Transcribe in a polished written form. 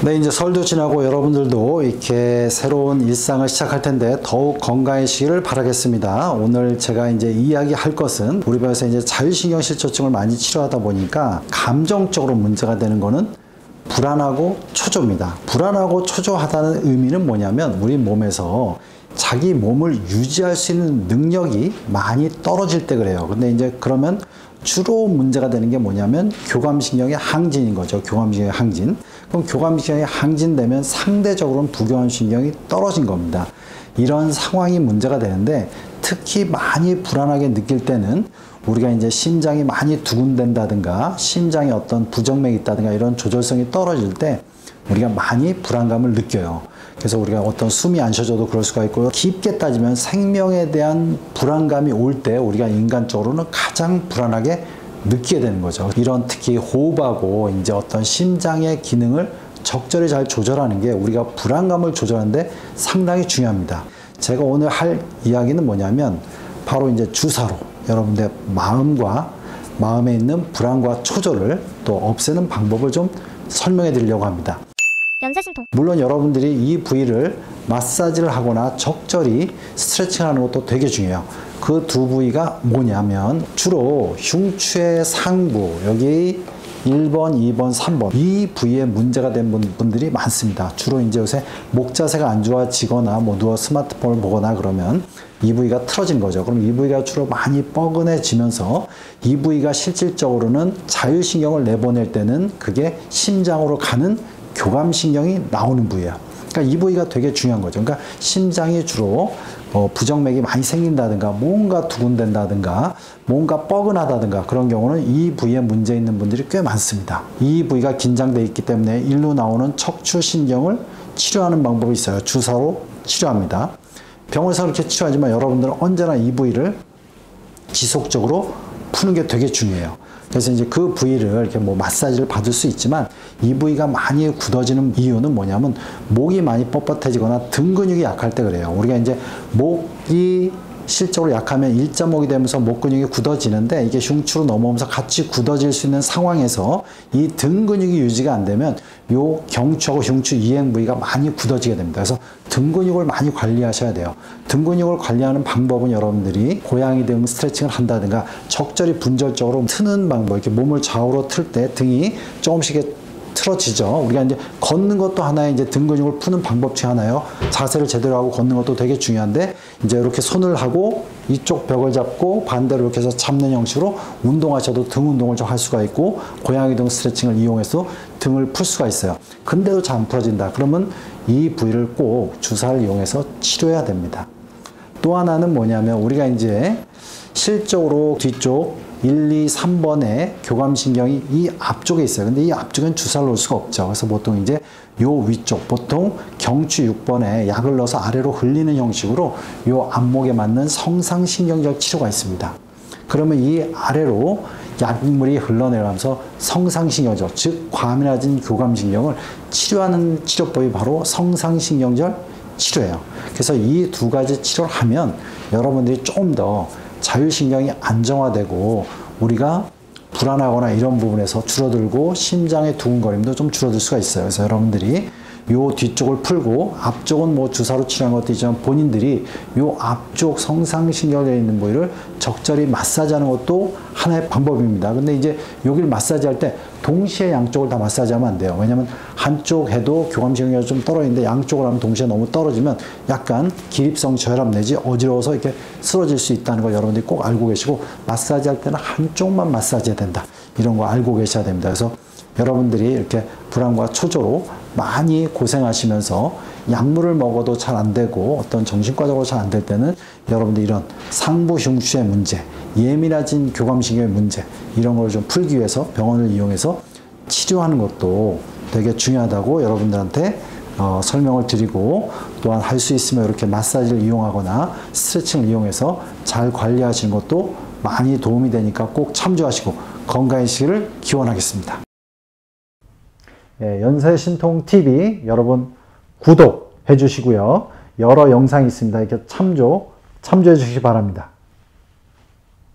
네, 이제 설도 지나고 여러분들도 이렇게 새로운 일상을 시작할 텐데 더욱 건강해지기를 바라겠습니다. 오늘 제가 이제 이야기할 것은 우리 병에서 이제 자율신경 실조증을 많이 치료하다 보니까 감정적으로 문제가 되는 거는 불안하고 초조입니다. 불안하고 초조하다는 의미는 뭐냐면 우리 몸에서 자기 몸을 유지할 수 있는 능력이 많이 떨어질 때 그래요. 근데 이제 그러면 주로 문제가 되는 게 뭐냐면 교감신경의 항진인 거죠. 교감신경의 항진. 그럼 교감신경이 항진되면 상대적으로는 부교감신경이 떨어진 겁니다. 이런 상황이 문제가 되는데 특히 많이 불안하게 느낄 때는 우리가 이제 심장이 많이 두근댄다든가 심장에 어떤 부정맥이 있다든가 이런 조절성이 떨어질 때 우리가 많이 불안감을 느껴요. 그래서 우리가 어떤 숨이 안 쉬어져도 그럴 수가 있고요. 깊게 따지면 생명에 대한 불안감이 올 때 우리가 인간적으로는 가장 불안하게 느끼게 되는 거죠. 이런 특히 호흡하고 이제 어떤 심장의 기능을 적절히 잘 조절하는 게 우리가 불안감을 조절하는데 상당히 중요합니다. 제가 오늘 할 이야기는 뭐냐면 바로 이제 주사로 여러분들의 마음에 있는 불안과 초조를 또 없애는 방법을 좀 설명해 드리려고 합니다. 연쇄심통. 물론 여러분들이 이 부위를 마사지를 하거나 적절히 스트레칭하는 것도 되게 중요해요. 그 두 부위가 뭐냐면 주로 흉추의 상부, 여기 1번, 2번, 3번 이 부위에 문제가 된 분들이 많습니다. 주로 이제 요새 목 자세가 안 좋아지거나 뭐 누워 스마트폰을 보거나 그러면 이 부위가 틀어진 거죠. 그럼 이 부위가 주로 많이 뻐근해지면서 이 부위가 실질적으로는 자율신경을 내보낼 때는 그게 심장으로 가는 교감신경이 나오는 부위예요. 그러니까 이 부위가 되게 중요한 거죠. 그러니까 심장이 주로 부정맥이 많이 생긴다든가 뭔가 두근댄다든가 뭔가 뻐근하다든가 그런 경우는 이 부위에 문제 있는 분들이 꽤 많습니다. 이 부위가 긴장되어 있기 때문에 일로 나오는 척추신경을 치료하는 방법이 있어요. 주사로 치료합니다. 병원에서 그렇게 치료하지만 여러분들은 언제나 이 부위를 지속적으로 푸는 게 되게 중요해요. 그래서 이제 그 부위를 이렇게 뭐 마사지를 받을 수 있지만 이 부위가 많이 굳어지는 이유는 뭐냐면 목이 많이 뻣뻣해지거나 등 근육이 약할 때 그래요. 우리가 이제 목이 실적으로 약하면 일자목이 되면서 목 근육이 굳어지는데 이게 흉추로 넘어오면서 같이 굳어질 수 있는 상황에서 이 등 근육이 유지가 안 되면 요 경추하고 흉추 이행 부위가 많이 굳어지게 됩니다. 그래서 등 근육을 많이 관리하셔야 돼요. 등 근육을 관리하는 방법은 여러분들이 고양이 등 스트레칭을 한다든가 적절히 분절적으로 트는 방법, 이렇게 몸을 좌우로 틀 때 등이 조금씩 틀어지죠. 우리가 이제 걷는 것도 하나의 이제 등 근육을 푸는 방법 중 하나예요. 자세를 제대로 하고 걷는 것도 되게 중요한데 이제 이렇게 손을 하고 이쪽 벽을 잡고 반대로 이렇게 해서 잡는 형식으로 운동하셔도 등 운동을 좀 할 수가 있고 고양이 등 스트레칭을 이용해서 등을 풀 수가 있어요. 근데도 잘 안 풀어진다. 그러면 이 부위를 꼭 주사를 이용해서 치료해야 됩니다. 또 하나는 뭐냐면 우리가 이제 실적으로 뒤쪽 1, 2, 3번에 교감신경이 이 앞쪽에 있어요. 근데 이 앞쪽엔 주사를 놓을 수가 없죠. 그래서 보통 이제 요 위쪽, 보통 경추 6번에 약을 넣어서 아래로 흘리는 형식으로 요 안목에 맞는 성상신경적 치료가 있습니다. 그러면 이 아래로 약물이 흘러내려가면서 성상신경적, 즉 과민화진 교감신경을 치료하는 치료법이 바로 성상신경절 치료예요. 그래서 이 두 가지 치료를 하면 여러분들이 조금 더 자율신경이 안정화되고 우리가 불안하거나 이런 부분에서 줄어들고 심장의 두근거림도 좀 줄어들 수가 있어요. 그래서 여러분들이 요 뒤쪽을 풀고 앞쪽은 뭐 주사로 치료한 것도 있지만 본인들이 요 앞쪽 성상신경에 있는 부위를 적절히 마사지하는 것도 하나의 방법입니다. 근데 이제 여기를 마사지할 때 동시에 양쪽을 다 마사지하면 안 돼요. 왜냐면 한쪽 해도 교감신경이 좀 떨어지는데 양쪽을 하면 동시에 너무 떨어지면 약간 기립성 저혈압 내지 어지러워서 이렇게 쓰러질 수 있다는 걸 여러분들이 꼭 알고 계시고 마사지할 때는 한쪽만 마사지해야 된다. 이런 거 알고 계셔야 됩니다. 그래서 여러분들이 이렇게 불안과 초조로 많이 고생하시면서 약물을 먹어도 잘 안 되고 어떤 정신과적으로 잘 안 될 때는 여러분들 이런 상부 흉추의 문제, 예민해진 교감신경의 문제 이런 걸 좀 풀기 위해서 병원을 이용해서 치료하는 것도 되게 중요하다고 여러분들한테 설명을 드리고 또한 할 수 있으면 이렇게 마사지를 이용하거나 스트레칭을 이용해서 잘 관리하시는 것도 많이 도움이 되니까 꼭 참조하시고 건강해지기를 기원하겠습니다. 연쇄신통TV 여러분 구독해 주시고요. 여러 영상이 있습니다. 이렇게 참조해 주시기 바랍니다.